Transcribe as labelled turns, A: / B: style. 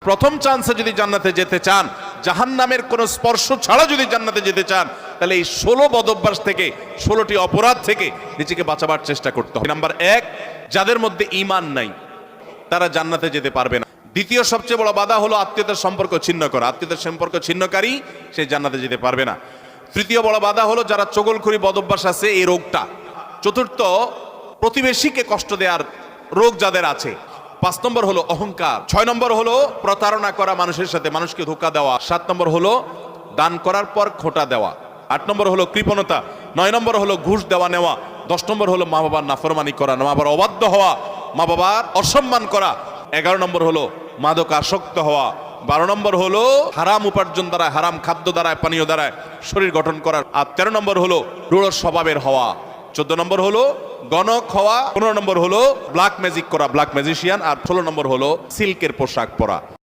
A: প্রথম চান্সে যদি জান্নাতে যেতে চান, জাহান্নামের কোনো স্পর্শ ছাড়া যদি জান্নাতে যেতে চান, তাহলে এই 16 বদঅভ্যাস থেকে, 16টি অপরাধ থেকে নিজেকে বাঁচাবার চেষ্টা করতে হবে। নাম্বার 1, যাদের মধ্যে ঈমান নাই তারা জান্নাতে যেতে পারবে না। দ্বিতীয় সবচেয়ে বড় বাধা হলো আত্মীয়তার সম্পর্ক ছিন্ন করা। আত্মীয়তার সম্পর্ক ছিন্নকারী সে জান্নাতে যেতে পারবে না। তৃতীয় বড় বাধা হলো যারা চগলখড়ি বদঅভ্যাস আছে, এই রোগটা। চতুর্থ, প্রতিবেশীকে কষ্ট দেওয়ার রোগ যাদের আছে। 5 নম্বর হলো অহংকার। 6 নম্বর হলো প্রতারণা করা, মানুষের সাথে মানুষকে ধোঁকা দেওয়া। 7 নম্বর হলো দান করার পর খোঁটা দেওয়া। 8 নম্বর হলো কৃপণতা। 9 নম্বর হলো ঘুষ দেওয়া নেওয়া। 10 নম্বর হলো মা বাবার নাফরমানি করা, মা বাবার অবাধ্য হওয়া, মা বাবার অসম্মান করা। 11 নম্বর হলো মাদক আসক্ত হওয়া। 12 নম্বর হলো হারাম উপার্জন দ্বারা, হারাম খাদ্য দ্বারা, পানীয় দ্বারা শরীর গঠন করা। আর 13 নম্বর হলো রূঢ় স্বভাবের হওয়া। 14 নম্বর হলো গণক হওয়া। 15 নম্বর হলো ব্ল্যাক ম্যাজিক করা, ব্ল্যাক ম্যাজিশিয়ান। আর 16 নম্বর হলো সিল্কের পোশাক পরা।